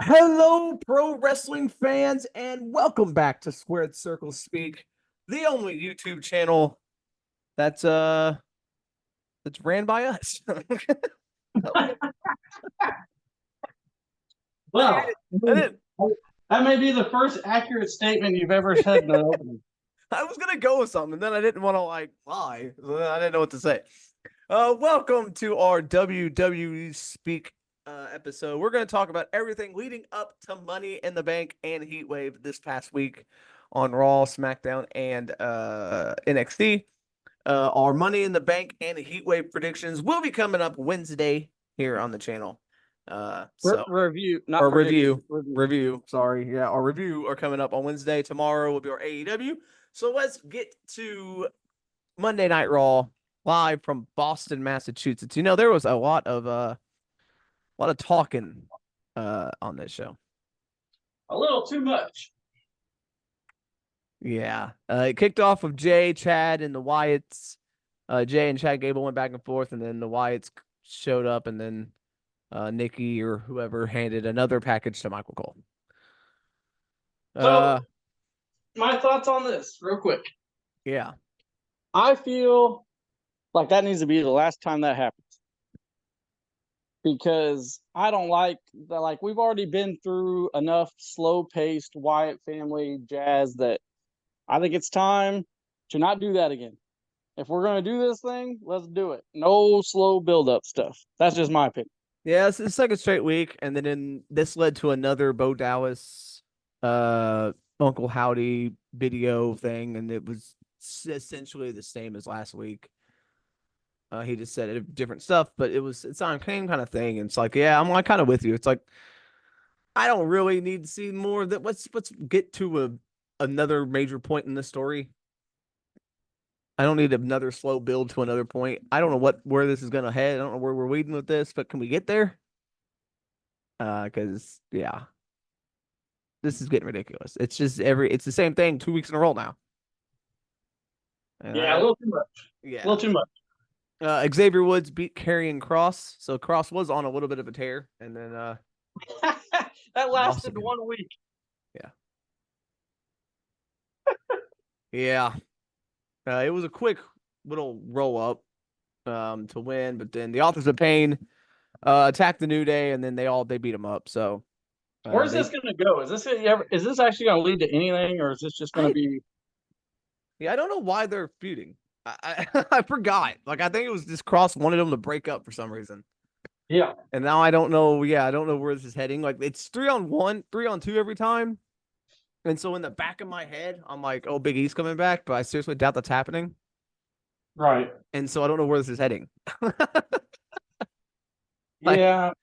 Hello, pro wrestling fans, and welcome back to Squared Circle Speak, the only YouTube channel that's that's ran by us. I, Well, I didn't. that may be the first accurate statement you've ever said in an opening. I was gonna go with something, and then I didn't want to lie. So then I didn't know what to say. Welcome to our WWE Speak episode. We're gonna talk about everything leading up to Money in the Bank and Heatwave this past week on Raw, SmackDown, and NXT. Our Money in the Bank and Heatwave predictions will be coming up Wednesday here on the channel. Review, not Or prediction. review. Sorry, yeah, our review are coming up on Wednesday. Tomorrow will be our AEW. So let's get to Monday Night Raw live from Boston, Massachusetts. There was a lot of talking on this show. A little too much. Yeah. It kicked off with Jay, Chad, and the Wyatts. Jay and Chad Gable went back and forth, and then the Wyatts showed up, and then Nikki or whoever handed another package to Michael Cole. So, my thoughts on this, real quick. Yeah. I feel like that needs to be the last time that happens. Because I don't like that. Like, we've already been through enough slow-paced Wyatt family jazz that I think it's time to not do that again. If we're going to do this thing, let's do it. No slow build-up stuff. That's just my opinion. Yeah, it's the second straight week, and then this led to another Bo Dallas, Uncle Howdy video thing, and it was essentially the same as last week. He just said different stuff, but it's on same kind of thing. And it's like, yeah, I'm like kind of with you. It's like I don't really need to see more of that. Let's get to another major point in the story. I don't need another slow build to another point. I don't know where this is gonna head. I don't know where we're leading with this, but can we get there? Because yeah, this is getting ridiculous. It's just it's the same thing 2 weeks in a row now. And Yeah, a little too much. Yeah, a little too much. Xavier Woods beat Karrion Kross, so Kross was on a little bit of a tear, and then that lasted 1 week. Yeah. Yeah. It was a quick little roll up to win, but then the Authors of Pain attacked the New Day, and then they beat them up. So where's this going to go? Is this actually going to lead to anything, or is this just going to be? Yeah, I don't know why they're feuding. I forgot. Like, I think it was just Cross wanted them to break up for some reason. Yeah. And now I don't know. Yeah, I don't know where this is heading. Like, it's 3-on-1, 3-on-2 every time. And so in the back of my head, I'm like, oh, Big E's coming back, but I seriously doubt that's happening. Right. And so I don't know where this is heading. Yeah.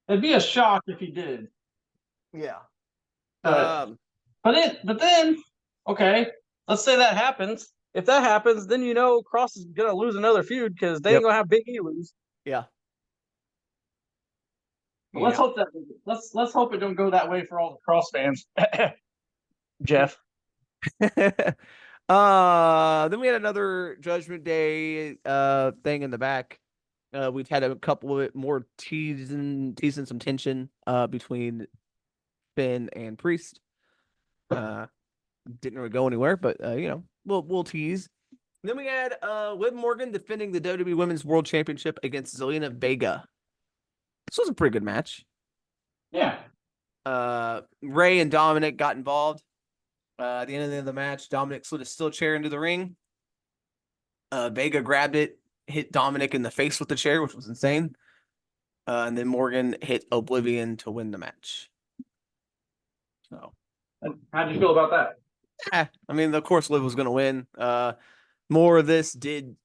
It'd be a shock if he did. Yeah. But then, okay, let's say that happens. If that happens, then Cross is gonna lose another feud because they ain't gonna have Big E lose. Yeah. But let's hope that let's hope it don't go that way for all the Cross fans. Jeff. Then we had another Judgment Day thing in the back. We've had a couple of more teasing some tension between Finn and Priest. Didn't really go anywhere, but we'll tease. Then we had Liv Morgan defending the WWE Women's World Championship against Zelina Vega. This was a pretty good match. Yeah. Ray and Dominic got involved. At the end of the match, Dominic slid a steel chair into the ring. Vega grabbed it, hit Dominic in the face with the chair, which was insane. And then Morgan hit Oblivion to win the match. So, how'd you feel about that? I mean, of course, Liv was going to win. More of this, did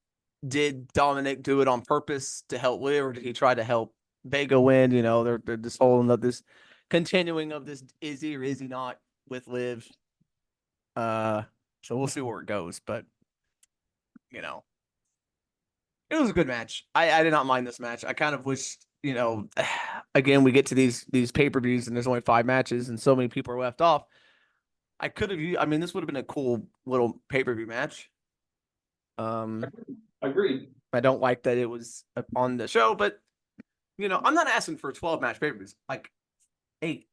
Dominic do it on purpose to help Liv, or did he try to help Vega win? They're this whole of this continuing of this is he or is he not with Liv. So we'll see where it goes, but it was a good match. I did not mind this match. I kind of wish, again, we get to these pay-per-views and there's only 5 matches and so many people are left off. This would have been a cool little pay-per-view match. Agreed. I don't like that it was on the show, but You know, I'm not asking for 12 match pay-per-views, like 8.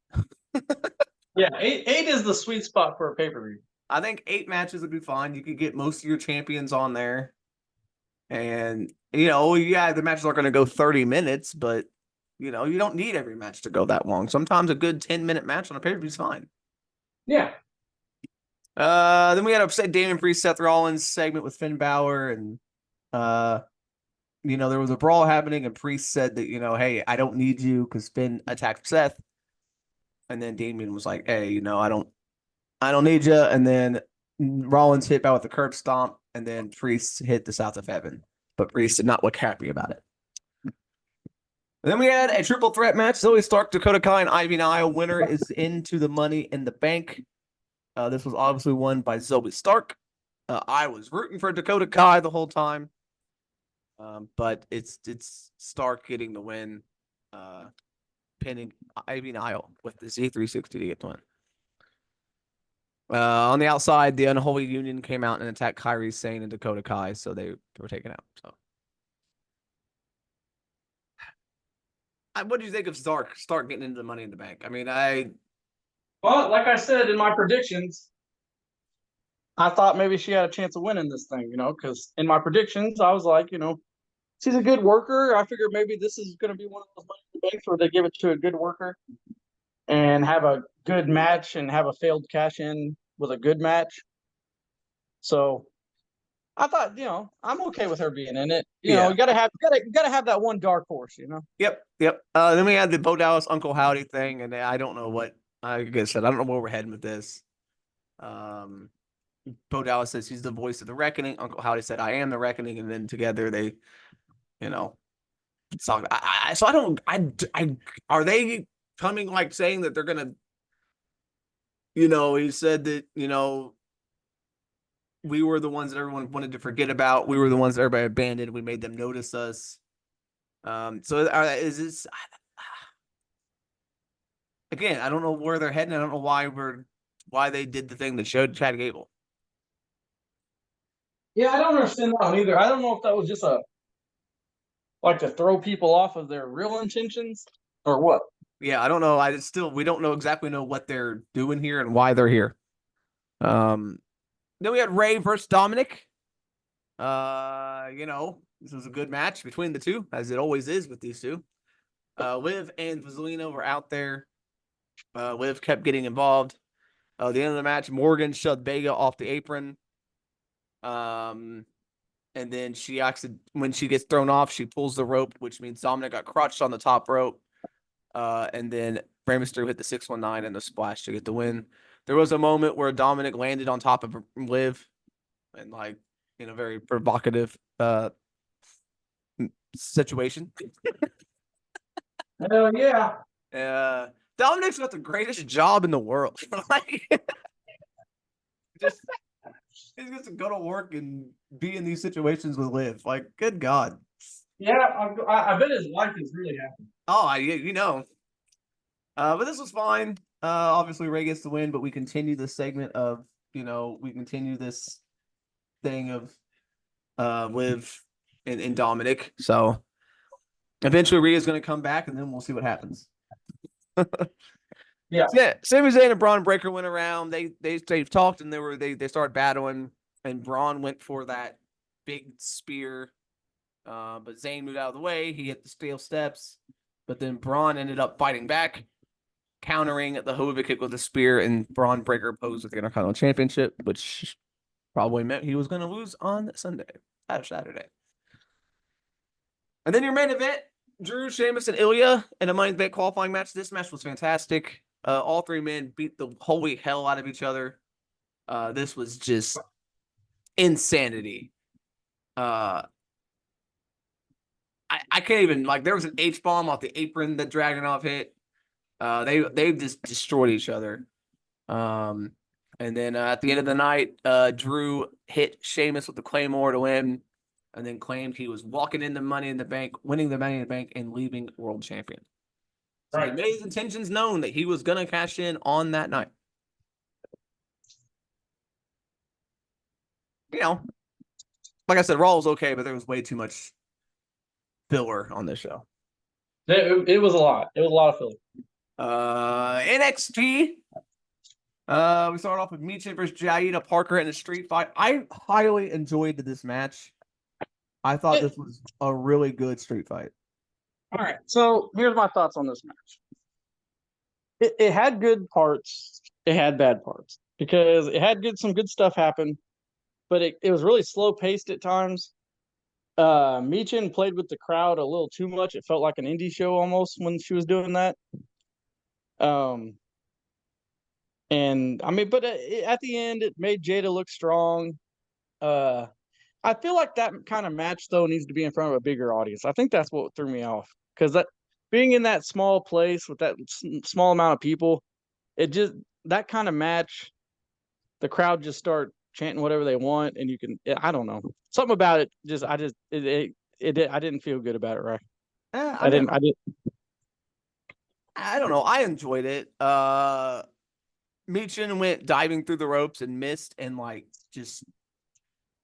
Yeah, eight is the sweet spot for a pay-per-view. I think 8 matches would be fine. You could get most of your champions on there. And, you know, yeah, the matches are going to go 30 minutes, but, you know, you don't need every match to go that long. Sometimes a good 10-minute match on a pay-per-view is fine. Yeah. Then we had a Damian Priest, Seth Rollins segment with Finn Balor, and you know, there was a brawl happening, and Priest said that, you know, hey, I don't need you because Finn attacked Seth, and then Damian was like, hey, you know, I don't need you, and then Rollins hit back with the curb stomp, and then Priest hit the South of Heaven, but Priest did not look happy about it. And then we had a triple threat match: Zoe Stark, Dakota Kai, and Ivy Nile. Winner is into the Money in the Bank. This was obviously won by Zoe Stark. I was rooting for Dakota Kai the whole time. But it's Stark getting the win, pinning Ivy Nile with the Z360 to get the win. On the outside, the Unholy Union came out and attacked Kairi Sane and Dakota Kai, so they were taken out. So, what do you think of Stark getting into the Money in the Bank? I mean, Well, like I said in my predictions, I thought maybe she had a chance of winning this thing, because in my predictions, I was like, she's a good worker. I figured maybe this is going to be one of those Money in the Banks where they give it to a good worker and have a good match and have a failed cash in with a good match. So I thought, I'm okay with her being in it. Yeah. You gotta have that one dark horse, Yep. Then we had the Bo Dallas Uncle Howdy thing, and I don't know what I said. I don't know where we're heading with this. Bo Dallas says he's the voice of the reckoning. Uncle Howdy said, I am the reckoning. And then together they, so are they coming like saying that they're going to, he said that, we were the ones that everyone wanted to forget about. We were the ones that everybody abandoned. We made them notice us. So is this, again, I don't know where they're heading. I don't know why they did the thing that showed Chad Gable. Yeah, I don't understand that one either. I don't know if that was just to throw people off of their real intentions or what. Yeah, I don't know. We don't know exactly what they're doing here and why they're here. Then we had Ray versus Dominic. This was a good match between the two, as it always is with these two. Liv and Vazelina were out there. Liv kept getting involved. At the end of the match, Morgan shoved Vega off the apron. And then when she gets thrown off, she pulls the rope, which means Dominic got crotched on the top rope. And then Rey Mysterio hit the 619 and the splash to get the win. There was a moment where Dominic landed on top of Liv, and in a very provocative situation. Hell yeah. Dominic's got the greatest job in the world. He's got to go to work and be in these situations with Liv. Good God. Yeah, I bet his wife is really happy. Oh, but this was fine. Obviously Ray gets the win, but we continue the segment of, we continue this thing of Liv and Dominic. So eventually Rhea's going to come back, and then we'll see what happens. Yeah. Sami Zayn and Braun Breaker went around. They talked, and they started battling, and Braun went for that big spear. But Zayn moved out of the way. He hit the steel steps, but then Braun ended up fighting back, countering the Hova kick with a spear, and Braun Breaker posed with the Intercontinental Championship, which probably meant he was going to lose on Saturday. And then your main event, Drew, Sheamus, and Ilya in a Money in the Bank qualifying match. This match was fantastic. All three men beat the holy hell out of each other. This was just insanity. I can't even, there was an H-bomb off the apron that Dragunov hit. They just destroyed each other. And then at the end of the night, Drew hit Sheamus with the Claymore to win, and then claimed he was walking into Money in the Bank, winning the Money in the Bank, and leaving world champion. So He made his intentions known that he was going to cash in on that night. Like I said, Raw was okay, but there was way too much filler on this show. It was a lot. It was a lot of filler. NXT. We start off with Michin versus Jaida Parker in a street fight. I highly enjoyed this match. I thought this was a really good street fight. All right. So here's my thoughts on this match. It had good parts. It had bad parts because it had some good stuff happen, but it was really slow paced at times. Michin played with the crowd a little too much. It felt like an indie show almost when she was doing that. Um, and I mean, but at the end, it made Jada look strong. Uh, I feel like that kind of match though needs to be in front of a bigger audience. I think that's what threw me off because that being in that small place with that small amount of people, it just that kind of match, the crowd just start chanting whatever they want, and you can I don't know something about it. Just I just it I didn't feel good about it, right? I mean, I didn't. I don't know. I enjoyed it. Michin went diving through the ropes and missed and like just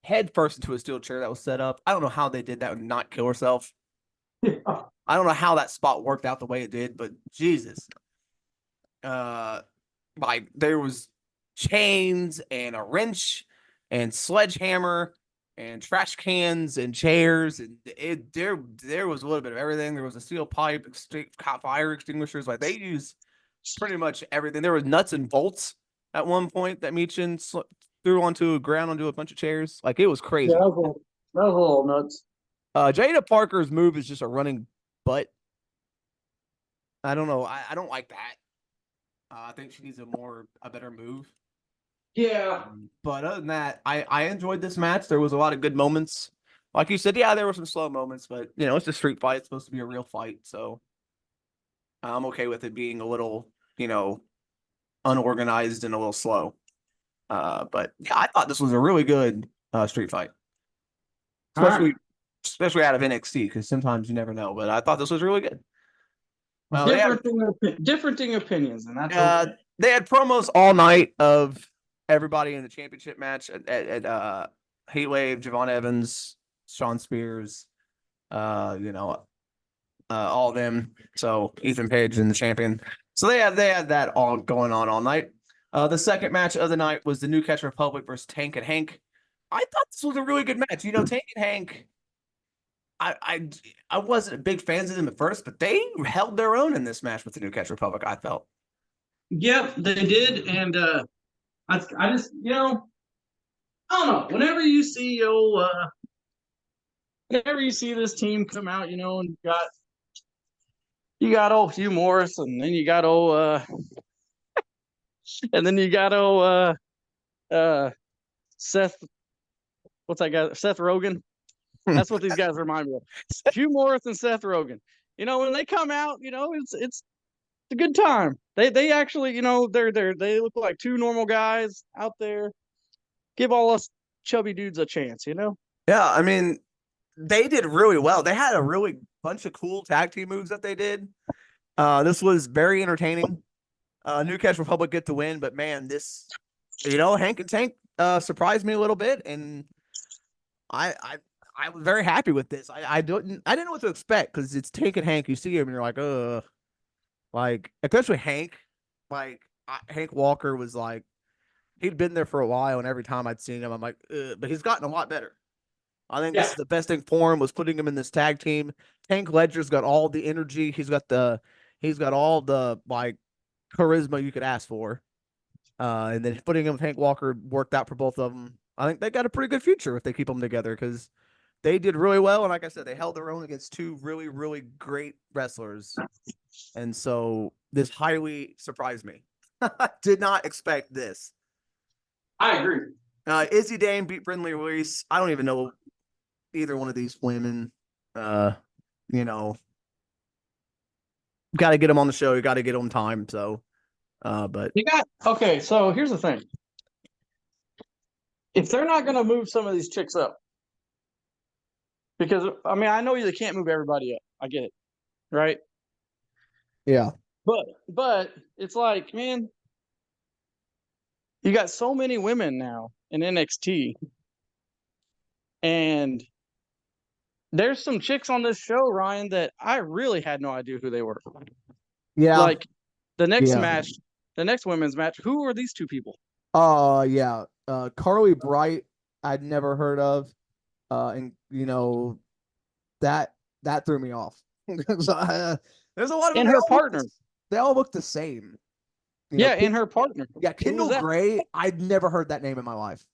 head first into a steel chair that was set up. I don't know how they did that and not kill herself. I don't know how that spot worked out the way it did, but Jesus. Like there was chains and a wrench and sledgehammer and trash cans and chairs and there was a little bit of everything. There was a steel pipe, fire extinguishers. Like they used pretty much everything. There was nuts and bolts at one point that Michin threw onto the ground onto a bunch of chairs. Like it was Yeah, crazy. that was a little nuts. Jada Parker's move is just a running butt. I don't know. I don't like that. I think she needs a better move. Yeah. But other than that, I enjoyed this match. There was a lot of good moments. Like you said, yeah, there were some slow moments, but it's a street fight. It's supposed to be a real fight, so I'm okay with it being a little, unorganized and a little slow. But yeah, I thought this was a really good street fight, especially Right. especially out of NXT because sometimes you never know. But I thought this was really good. Differing opinions, and that's Uh, okay. they had promos all night of everybody in the championship match at Heatwave, Javon Evans, Sean Spears, all of them. So Ethan Page and the champion. So they had that all going on all night. The second match of the night was the New Catch Republic versus Tank and Hank. I thought this was a really good match. Tank and Hank. I wasn't big fans of them at first, but they held their own in this match with the New Catch Republic. I felt. Yep, they did, and I just I don't know. Whenever you see this team come out, and you got old Hugh Morris, and then you got Seth. What's that guy? Seth Rogen. That's what these guys remind me of. Hugh Morris and Seth Rogen. When they come out, it's a good time. They actually, they look like two normal guys out there. Give all us chubby dudes a chance. Yeah, I mean, they did really well. They had a really bunch of cool tag team moves that they did. This was very entertaining. New Catch Republic get the win, but man, this, Hank and Tank surprised me a little bit, and I I I was very happy with this. I didn't know what to expect because it's Tank and Hank. You see him, and you're like especially Hank, Hank Walker was like he'd been there for a while, and every time I'd seen him, I'm like, but he's gotten a lot better. I think this Yeah. is the best thing for him was putting him in this tag team. Tank Ledger's got all the energy. He's got all the charisma you could ask for. And then putting him with Hank Walker worked out for both of them. I think they got a pretty good future if they keep them together because they did really well. And like I said, they held their own against two really, really great wrestlers. And so this highly surprised me. Did not expect this. I agree. Izzy Dane beat Brindley Reese. I don't even know either one of these women. You know, got to get them on the show. You got to get them time. So, but You got okay. So here's the thing: if they're not going to move some of these chicks up, because I mean, I know they can't move everybody up. I get it, right? yeah, But it's like, man, you got so many women now in NXT, and there's some chicks on this show, Ryan, that I really had no idea who they were. Yeah, Like the next yeah. match, the next women's match, who are these two people? Yeah. Carly Bright, I'd never heard of. And that that threw me off. So, there's a lot of them. And her partner. They all look the same. Yeah, and her partner. Yeah, Who was Kendall that? Gray. I'd never heard that name in my life.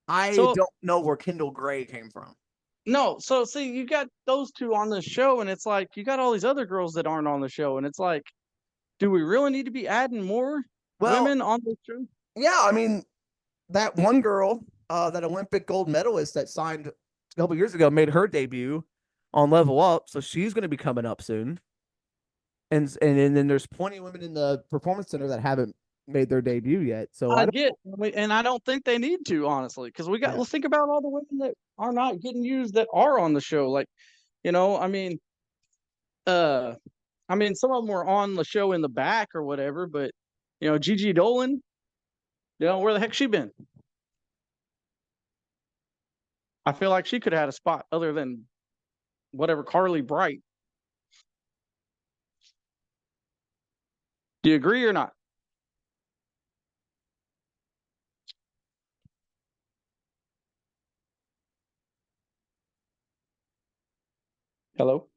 I So don't know where Kendall Gray came from. no, so see, you got those two on the show, and it's like you got all these other girls that aren't on the show, and it's like, do we really need to be adding more Well, women on the show? yeah, I mean, that one girl, that Olympic gold medalist that signed a couple years ago, made her debut on Level Up, so she's going to be coming up soon. And then there's plenty of women in the performance center that haven't made their debut yet. So I I don't. get, and I don't think they need to, honestly, because we got. Yeah. Let's think about all the women that are not getting used that are on the show. Like, I mean, uh, some of them were on the show in the back or whatever, but Gigi Dolan, where the heck she been? I feel like she could have had a spot other than whatever Carly Bright. Do you agree or not? Hello?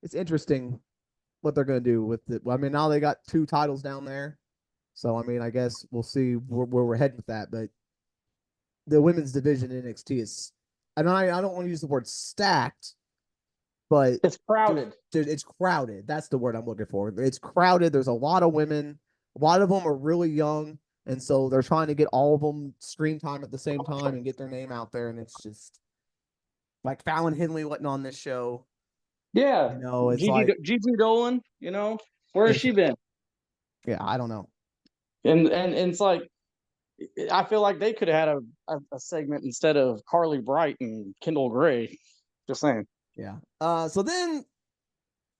It's interesting what they're going to do with it. Well, I mean, now they got 2 titles down there. So, I mean, I guess we'll see where we're heading with that. But the women's division in NXT is, and I don't want to use the word stacked, but It's crowded. it's crowded. That's the word I'm looking for. It's crowded. There's a lot of women. A lot of them are really young. And so they're trying to get all of them screen time at the same time and get their name out there. And it's just like Fallon Henley wasn't on this show. Yeah. It's like Gigi Dolan, where has she been? Yeah, I don't know. And it's like, I feel like they could have had a segment instead of Carly Bright and Kendall Gray. Just saying. Yeah. So then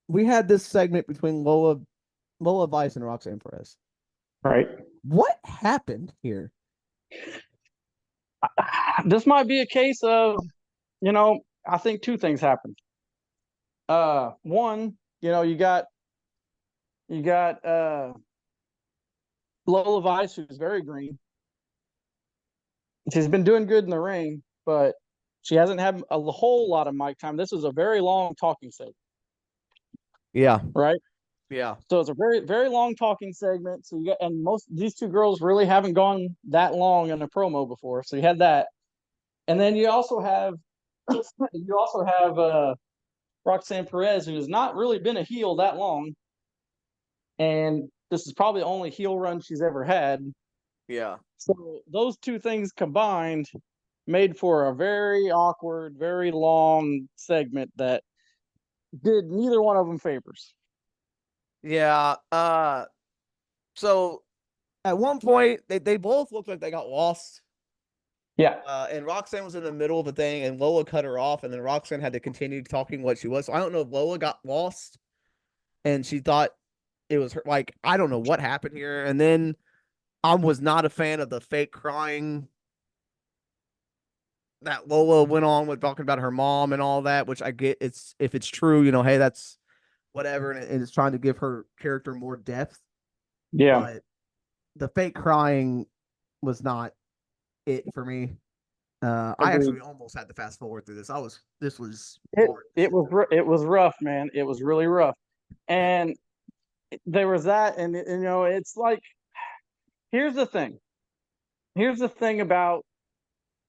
we had this segment between Lola Vice and Roxanne Perez. Right. What happened here? This might be a case of, I think 2 things happened. One, you got Lola Vice, who's very green. She's been doing good in the ring, but she hasn't had a whole lot of mic time. This is a very long talking segment. Yeah. Right. Yeah. So it's a very, very long talking segment. So and most these 2 girls really haven't gone that long in a promo before. So you had that, and then you also have Roxanne Perez, who has not really been a heel that long, and this is probably the only heel run she's ever had. Yeah. So those 2 things combined made for a very awkward, very long segment that did neither one of them favors. Yeah. So at one point they both looked like they got lost. Yeah. And Roxanne was in the middle of a thing and Lola cut her off, and then Roxanne had to continue talking what she was. So I don't know if Lola got lost and she thought it was her. Like, I don't know what happened here. And then I was not a fan of the fake crying that Lola went on with talking about her mom and all that, which I get. It's if it's true, hey, that's whatever, and it's trying to give her character more depth. Yeah. But the fake crying was not it for me. I actually almost had to fast forward through this. This was hard. It was rough, man. It was really rough, and there was that, and it's like, here's the thing about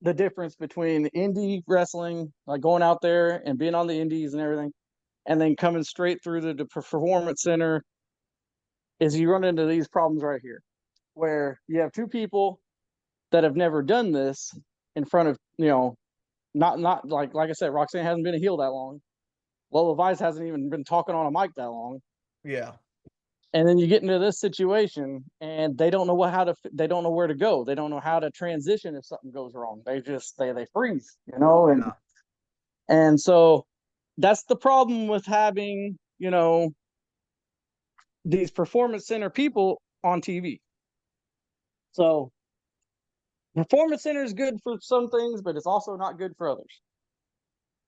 the difference between indie wrestling, like going out there and being on the indies and everything, and then coming straight through the performance center, is you run into these problems right here, where you have 2 people that have never done this in front of, not like I said, Roxanne hasn't been a heel that long. Lola Vice hasn't even been talking on a mic that long. Yeah. And then you get into this situation and they don't know they don't know where to go. They don't know how to transition if something goes wrong. They just, they freeze, and, Yeah. and so that's the problem with having, these performance center people on TV. So performance center is good for some things, but it's also not good for others.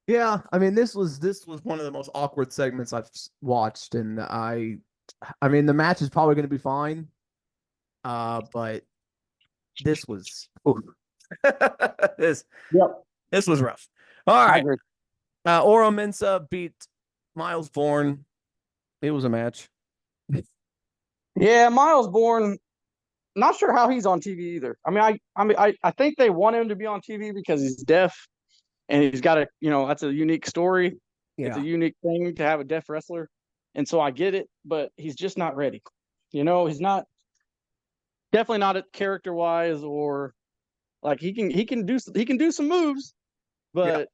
Yeah, I mean this was one of the most awkward segments I've watched, and I mean the match is probably going to be fine, but this was this Yep, this was rough. All I right, agree. Oro Mensah beat Miles Bourne. It was a match. Yeah, Miles Bourne. Not sure how he's on TV either. I think they want him to be on TV because he's deaf and he's got that's a unique story. It's a Yeah, unique thing to have a deaf wrestler, and so I get it, but he's just not ready. He's not definitely not character wise, or like he can do some moves, yeah. but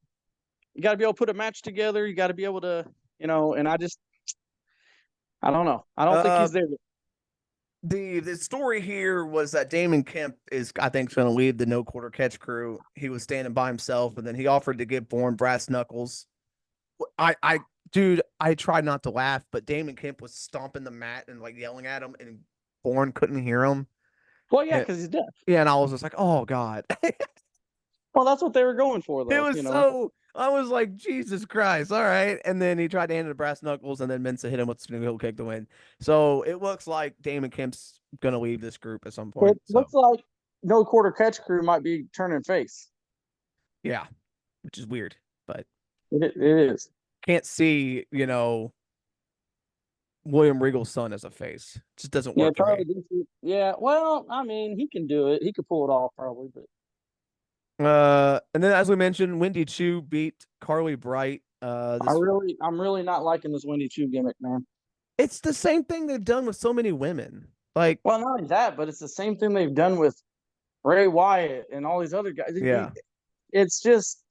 you got to be able to put a match together. You got to be able to, and I don't know. I don't think Uh, he's there. the story here was that Damon Kemp is, I think, going to leave the No Quarter Catch crew. He was standing by himself, and then he offered to give Bourne brass knuckles. Dude, I tried not to laugh, but Damon Kemp was stomping the mat and like yelling at him, and Bourne couldn't hear him. Well, yeah, Yeah, because he's deaf. yeah, and I was just like, oh God. Well, that's what they were going for, It though. was so, I was like, Jesus Christ. All right. And then he tried to hand it the brass knuckles, and then Mensah hit him with the spinning heel kick to win. So it looks like Damon Kemp's going to leave this group at some It point. So looks like No Quarter Catch crew might be turning face. yeah, which is weird, but It is. can't see, William Regal's son as a face. Just doesn't Yeah, work for me. Charlie Dixie. Yeah, well, I mean, he can do it. He could pull it off probably, but And then as we mentioned, Wendy Chu beat Carly Bright. I'm really not liking this Wendy Chu gimmick, man. It's the same thing they've done with so many women. Like, Well, not only that, but it's the same thing they've done with Bray Wyatt and all these other guys. yeah. It's just,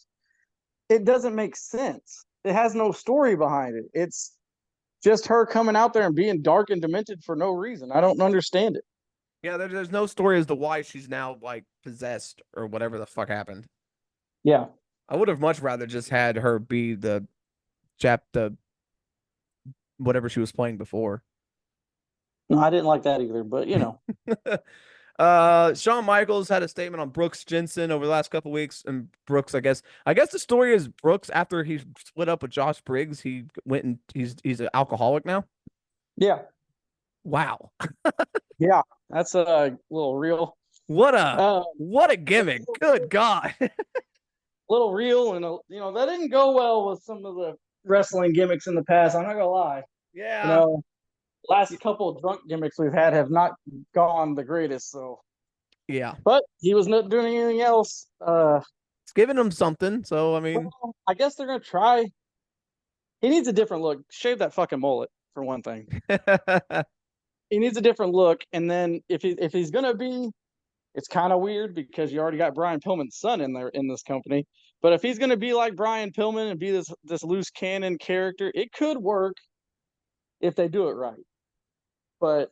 it doesn't make sense. It has no story behind it. It's just her coming out there and being dark and demented for no reason. I don't understand it. Yeah, there's no story as to why she's now like possessed or whatever the fuck happened. Yeah. I would have much rather just had her be the whatever she was playing before. No, I didn't like that either, but Shawn Michaels had a statement on Brooks Jensen over the last couple weeks, and Brooks, I guess the story is Brooks, after he split up with Josh Briggs, he went and he's an alcoholic now. yeah. Wow. Yeah. That's a little real. What a Uh, what a gimmick. Good God. little real, and that didn't go well with some of the wrestling gimmicks in the past. I'm not gonna lie. You Yeah. know, last couple of drunk gimmicks we've had have not gone the greatest. So, Yeah. but he was not doing anything else. It's giving him something. So I mean, Well, I guess they're gonna try. He needs a different look. Shave that fucking mullet for one thing. He needs a different look, and then if he's gonna be, it's kind of weird because you already got Brian Pillman's son in there in this company. But if he's gonna be like Brian Pillman and be this loose cannon character, it could work if they do it right. But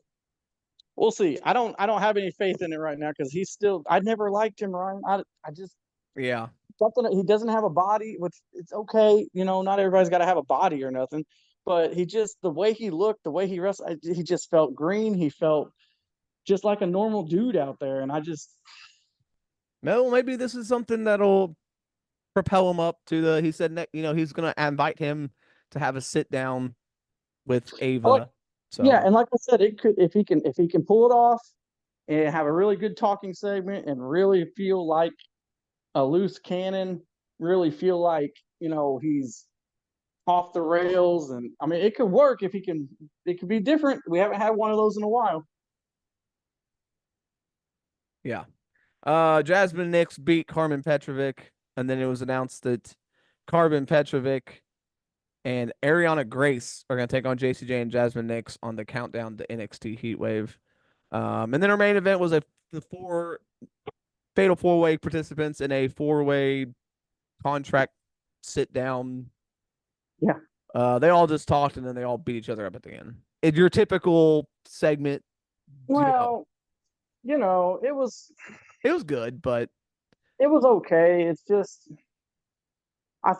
we'll see. I don't have any faith in it right now because he's still. I never liked him, Ryan. I just yeah. something. He doesn't have a body, which it's okay. Not everybody's got to have a body or nothing. But he just, the way he looked, the way he wrestled, he just felt green. He felt just like a normal dude out there, and I just No, maybe this is something that'll propel him up to the. He said, he's gonna invite him to have a sit down with I like. Ava. Yeah, So and like I said, it could, if he can pull it off and have a really good talking segment and really feel like a loose cannon, really feel like he's off the rails, and I mean it could work if he can. It could be different. We haven't had one of those in a while. yeah. Jasmine Nix beat Carmen Petrovic, and then it was announced that Carmen Petrovic and Ariana Grace are going to take on JCJ and Jasmine Nix on the countdown to NXT Heatwave. And then our main event was the four fatal four-way participants in a four-way contract sit down. Yeah. They all just talked and then they all beat each other up at the end. It's your typical segment. Well, it was It was good, but okay. It's just I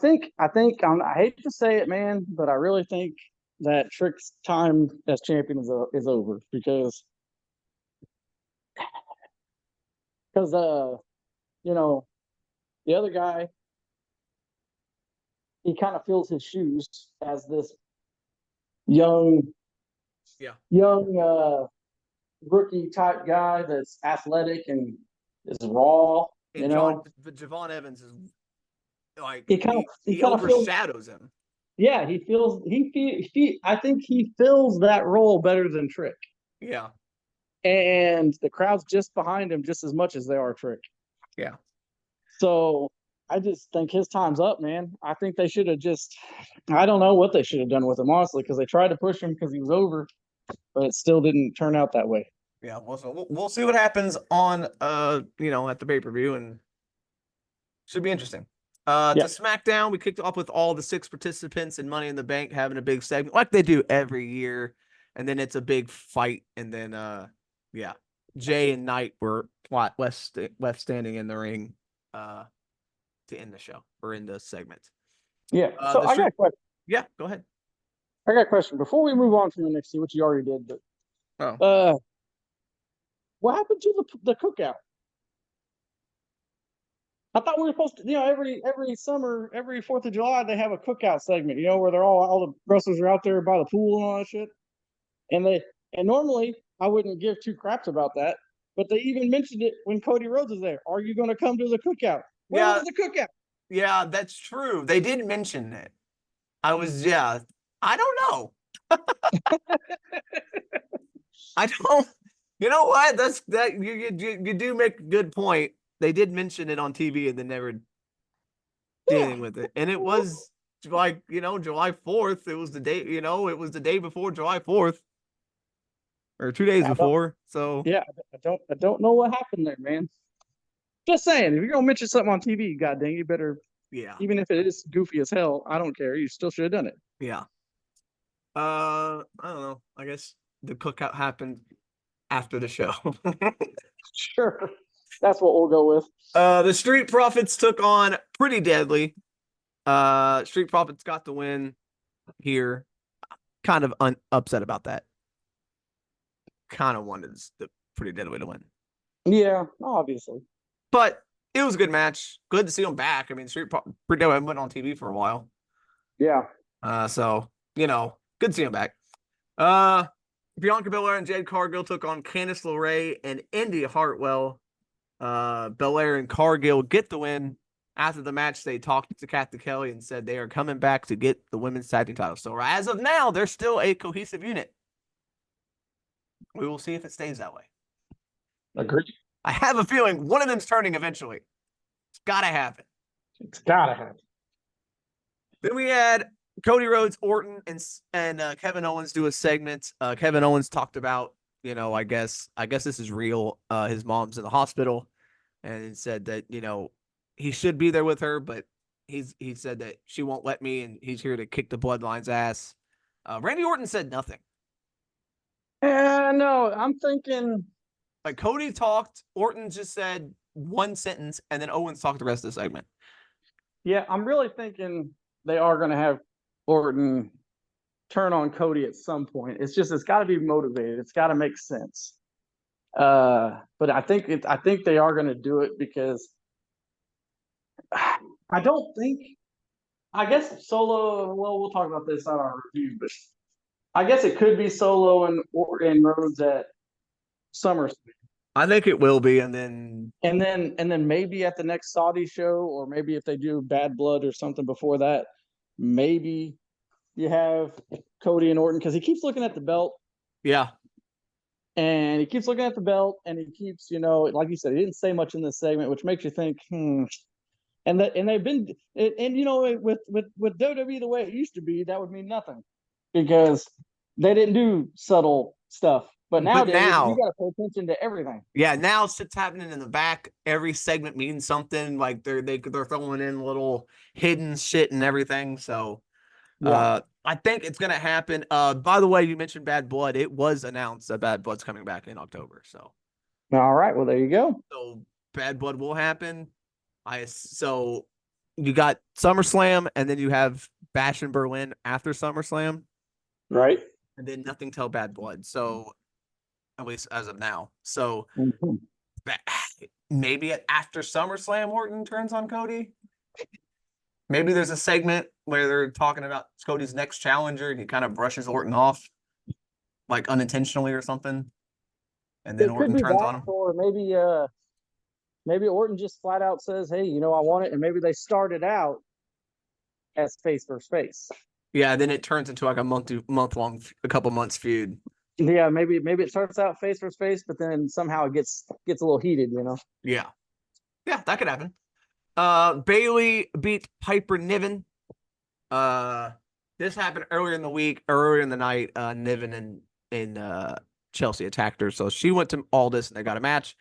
hate to say it, man, but I really think that Trick's time as champion is over because you know the other guy, he kind of fills his shoes as this young Yeah. young rookie type guy that's athletic and is raw. And Javon Evans is like He he kind of feels, overshadows him. yeah, I think he fills that role better than Trick. Yeah. And the crowd's just behind him just as much as they are Trick. Yeah. So I just think his time's up, man. I think they should have I don't know what they should have done with him, honestly, because they tried to push him because he was over, but it still didn't turn out that way. Yeah. Well, so we'll see what happens on at the pay-per-view, and should be interesting. To Yeah. SmackDown, we kicked off with all the 6 participants in Money in the Bank having a big segment like they do every year, and then it's a big fight, and then yeah, Jay and Knight were left standing in the ring to end the show or end the segment. Yeah. So I got a question. Yeah, go ahead. I got a question. Before we move on from NXT, which you already did, but what happened to the cookout? I thought we were supposed to, every summer, every 4th of July, they have a cookout segment, where they're all the wrestlers are out there by the pool and all that shit. And normally I wouldn't give 2 craps about that, but they even mentioned it when Cody Rhodes was there. Are you going to come to the cookout? Where was the cookout? Yeah, that's true. They did mention it. I don't know. I don't. You know what? You do make a good point. They did mention it on TV and then never did anything with it. And it was like, July 4th. It was the day, it was the day before July 4th. Or 2 days before. So yeah, I don't know what happened there, man. Just saying, if you're gonna mention something on TV, goddamn, you better. Yeah. Even if it is goofy as hell, I don't care. You still should have done it. Yeah. I don't know. I guess the cookout happened after the show. Sure. That's what we'll go with. The Street Profits took on Pretty Deadly. Street Profits got the win here. Kind of upset about that. Kind of wanted the Pretty Deadly to win. Yeah, obviously. But it was a good match. Good to see them back. I mean, Pretty Deadly went on TV for a while. Yeah. So, good to see them back. Bianca Belair and Jade Cargill took on Candice LeRae and Indy Hartwell. Belair and Cargill get the win. After the match, they talked to Kathy Kelly and said they are coming back to get the women's tag team title. So as of now, they're still a cohesive unit. We will see if it stays that way. Agreed. I have a feeling one of them's turning eventually. It's gotta happen. It's gotta happen. Then we had Cody Rhodes, Orton, and Kevin Owens do a segment. Kevin Owens talked about, I guess this is real. His mom's in the hospital, and said that he should be there with her, but he said that she won't let me, and he's here to kick the Bloodline's ass. Randy Orton said nothing. No, I'm thinking. Like Cody talked, Orton just said one sentence, and then Owens talked the rest of the segment. Yeah, I'm really thinking they are going to have Orton turn on Cody at some point. It's got to be motivated. It's got to make sense. But I think they are going to do it because I don't think. I guess Solo. Well, we'll talk about this on our review, but I guess it could be Solo and Rhodes at SummerSlam. I think it will be, and then maybe at the next Saudi show, or maybe if they do Bad Blood or something before that, maybe you have Cody and Orton, because he keeps looking at the belt. Yeah. And he keeps looking at the belt, and he keeps, like you said, he didn't say much in this segment, which makes you think, And they've been, with WWE the way it used to be, that would mean nothing, because they didn't do subtle stuff. But nowadays, you got to pay attention to everything. Yeah, now shit's happening in the back. Every segment means something. Like they're throwing in little hidden shit and everything. So, I think it's gonna happen. By the way, you mentioned Bad Blood. It was announced that Bad Blood's coming back in October. So, all right. Well, there you go. So Bad Blood will happen. So you got SummerSlam, and then you have Bash in Berlin after SummerSlam, Right. and then nothing till Bad Blood. So at least as of now. So Mhm. maybe after SummerSlam, Orton turns on Cody. Maybe there's a segment where they're talking about Cody's next challenger, and he kind of brushes Orton off, like unintentionally or something, and then It could Orton be turns that, on him. or maybe Orton just flat out says, "Hey, I want it," and maybe they started out as face versus face. Yeah, then it turns into like a month long, a couple months feud. Yeah, maybe it starts out face versus face, but then somehow it gets a little heated. Yeah, yeah, that could happen. Bailey beat Piper Niven. Uh, this happened earlier in the week, earlier in the night. Niven and Chelsea attacked her, so she went to Aldis and they got a match.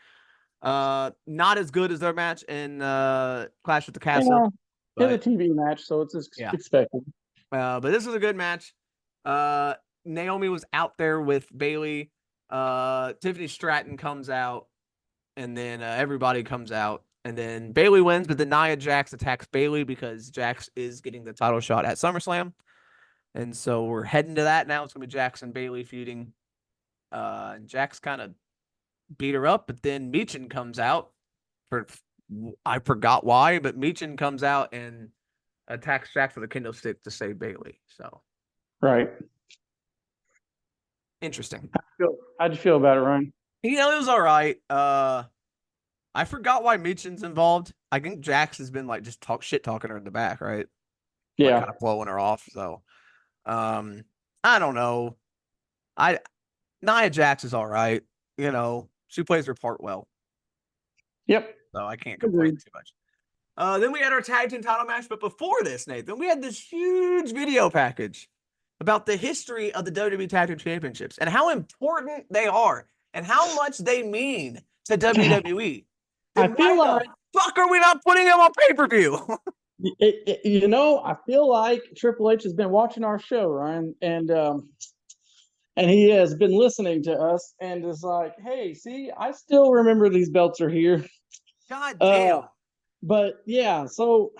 Not as good as their match in Clash with the Castle, Yeah, it's a but TV match, so it's yeah. expected. But this was a good match. Uh, Naomi was out there with Bailey. Tiffany Stratton comes out, and then everybody comes out, and then Bailey wins. But then Nia Jax attacks Bailey because Jax is getting the title shot at SummerSlam, and so we're heading to that now. It's gonna be Jax and Bailey feuding. Jax kind of beat her up, but then Michin comes out for I forgot why, but Michin comes out and attacks Jax with a kendo stick to save Bailey. So Right. interesting. How'd you feel about it, Ryan? It was all right. I forgot why Michin's involved. I think Jax has been like just shit talking her in the back, right? Like Yeah. kind of blowing her off. So, I don't know. I Nia Jax is all right. She plays her part well, Yep. so I can't complain Agreed. too much. Then we had our tag team title match, but before this, Nathan, we had this huge video package about the history of the WWE Tag Team Championships and how important they are and how much they mean to WWE. I Then feel why the like fuck are we not putting them on pay-per-view? I feel like Triple H has been watching our show, Ryan, and he has been listening to us and is like, "Hey, see, I still remember these belts are here." God Uh, damn. but yeah, so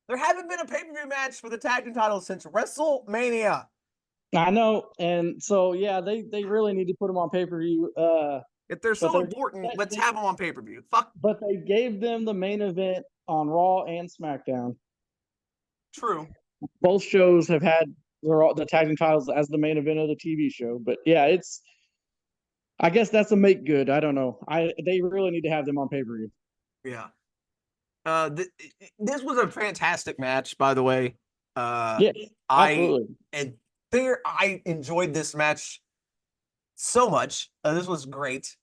There haven't been a pay-per-view match for the tag team titles since WrestleMania. I know, and so yeah, they really need to put them on pay per view. If they're But so important, let's have them on pay-per-view. Fuck. they gave them the main event on Raw and SmackDown. True. Both shows have had the tag team titles as the main event of the TV show. But yeah, I guess that's a make good. I don't know. They really need to have them on pay per view. Yeah. This was a fantastic match, by the way. Uh, Yes, I absolutely. and I enjoyed this match so much. This was great.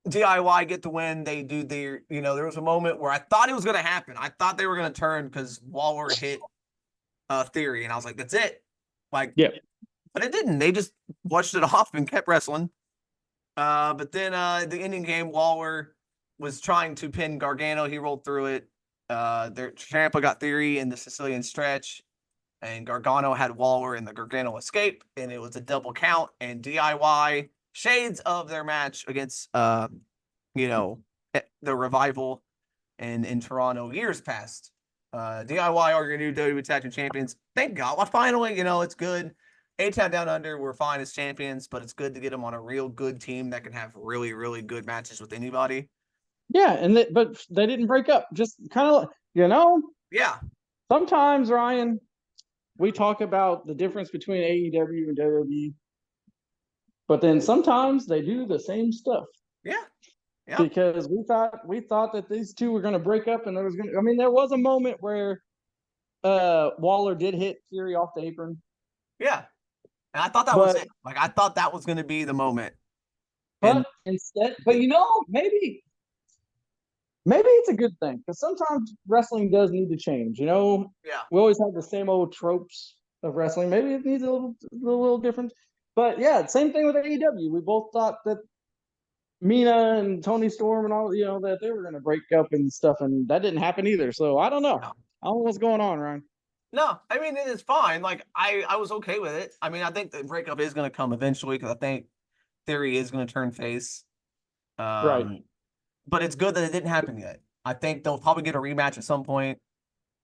DIY get the win. They do there was a moment where I thought it was going to happen. I thought they were going to turn because Waller hit Theory, and I was like, that's it. Like, Yep. but it didn't. They just watched it off and kept wrestling. But then the ending game, Waller was trying to pin Gargano. He rolled through it. Their Ciampa got Theory in the Sicilian stretch, and Gargano had Waller in the Gargano escape, and it was a double count. And DIY shades of their match against the Revival and in Toronto years past. DIY are your new WWE Tag Team Champions. Thank God. Well, finally, it's good. A-Town Down Under, we're fine as champions, but it's good to get them on a real good team that can have really, really good matches with anybody. Yeah, but they didn't break up. Just kind of Yeah. sometimes, Ryan, we talk about the difference between AEW and WWE, but then sometimes they do the same stuff. Yeah. Yeah. Because we thought that these two were going to break up, and there was a moment where Waller did hit Fury off the apron. Yeah. And I thought that was it. Like, I thought that was going to be the moment. But maybe it's a good thing, because sometimes wrestling does need to change. Yeah. We always have the same old tropes of wrestling. Maybe it needs a little different. But yeah, same thing with AEW. We both thought that Mina and Tony Storm and all, that they were going to break up and stuff, and that didn't happen either. So I don't know. No. I don't know what's going on, Ryan. No, I mean, it is fine. Like, I was okay with it. I mean, I think the breakup is going to come eventually because I think Theory is going to turn face. Right. But it's good that it didn't happen yet. I think they'll probably get a rematch at some point,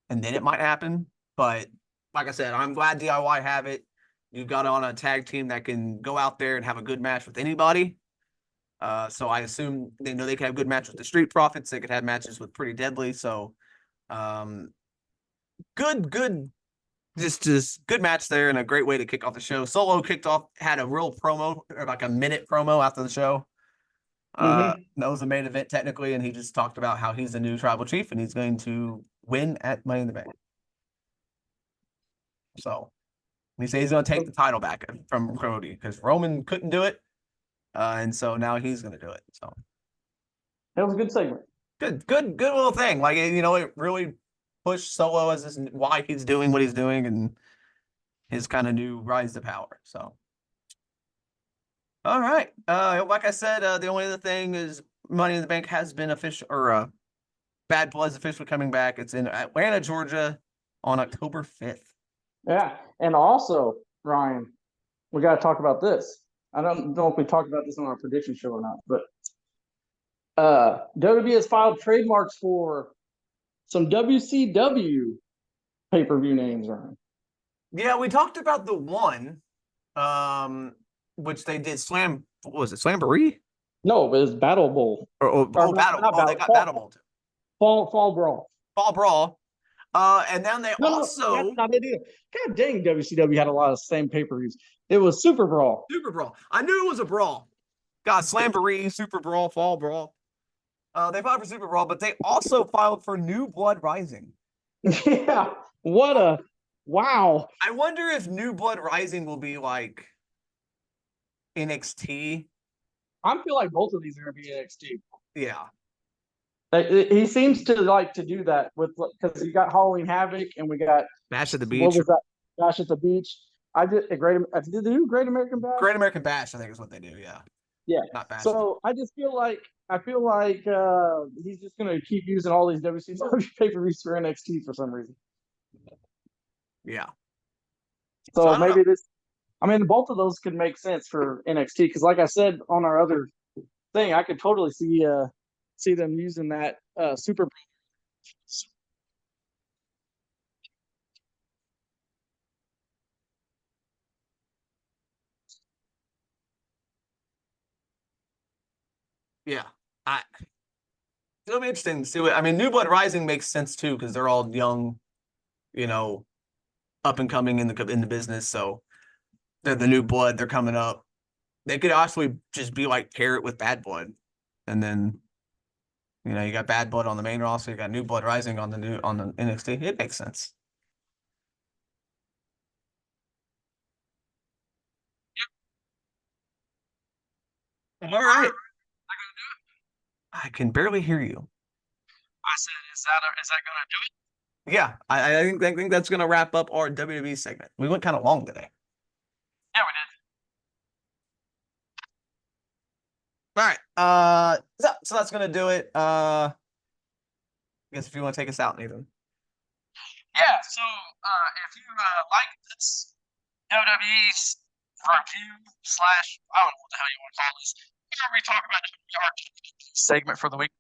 and then it might happen. But like I said, I'm glad DIY have it. You've got on a tag team that can go out there and have a good match with anybody. So I assume they know they can have good matches with the Street Profits. They could have matches with Pretty Deadly. So, good, just good match there and a great way to kick off the show. Solo kicked off, had a real promo, or like a minute promo after the show. That was the main event technically, and he just talked about how he's the new tribal chief and he's going to win at Money in the Bank. So he said he's going to take the title back from Cody because Roman couldn't do it, and so now he's going to do it. So that was a good segment. Good little thing. Like, you know, it really pushed Solo as this, why he's doing what he's doing and his kind of new rise to power. So. All right. Like I said, the only other thing is Money in the Bank has been official, or Bad Blood's officially coming back. It's in Atlanta, Georgia on October 5th. Yeah. And also, Ryan, we got to talk about this. I don't know if we talked about this on our prediction show or not, but WWE has filed trademarks for some WCW pay-per-view names, Ryan. Yeah, we talked about the one, which they did what was it, Slamboree? No, it was Battle Bowl. Battle. They got Battle Bowl too. Fall Brawl. Fall Brawl. And then they also. That's not it either. God dang, WCW had a lot of the same pay-per-views. It was Super Brawl. Super Brawl. I knew it was a brawl. God, Slamboree, Super Brawl, Fall Brawl. They filed for Super Brawl, but they also filed for New Blood Rising. Yeah. What a wow. I wonder if New Blood Rising will be like NXT. I feel like both of these are going to be NXT. Yeah. He seems to like to do that with, because you got Halloween Havoc and we got Bash at the Beach. What was that? Bash at the Beach. Did they do Great American Bash? Great American Bash, I think is what they do. Yeah. Yeah. Not Bash. So I feel like he's just going to keep using all these WCW pay-per-views for NXT for some reason. Yeah. So maybe both of those could make sense for NXT because, like I said on our other thing, I could totally see them using that Super. Yeah. It'll be interesting to see what. I mean, New Blood Rising makes sense too because they're all young, you know, up and coming in the business. So they're the new blood. They're coming up. They could actually just be like pair it with Bad Blood, and then you know you got Bad Blood on the main roster. You got New Blood Rising on the NXT. It makes sense. All right. I can barely hear you. I said, is that going to do it? Yeah, I think that's gonna wrap up our WWE segment. We went kind of long today. Yeah, we did. All right. So that's gonna do it. I guess if you want to take us out, Nathan. Yeah. So if you like this WWE review / I don't know what the hell you want to call this, where we talk about WWE segment for the week.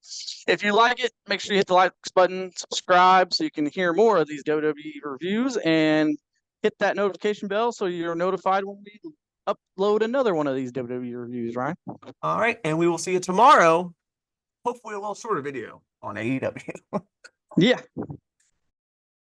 If you like it, make sure you hit the like button, subscribe so you can hear more of these WWE reviews, and hit that notification bell so you're notified when we upload another one of these WWE reviews, Ryan. All right, and we will see you tomorrow. Hopefully a little shorter video on AEW. Yeah.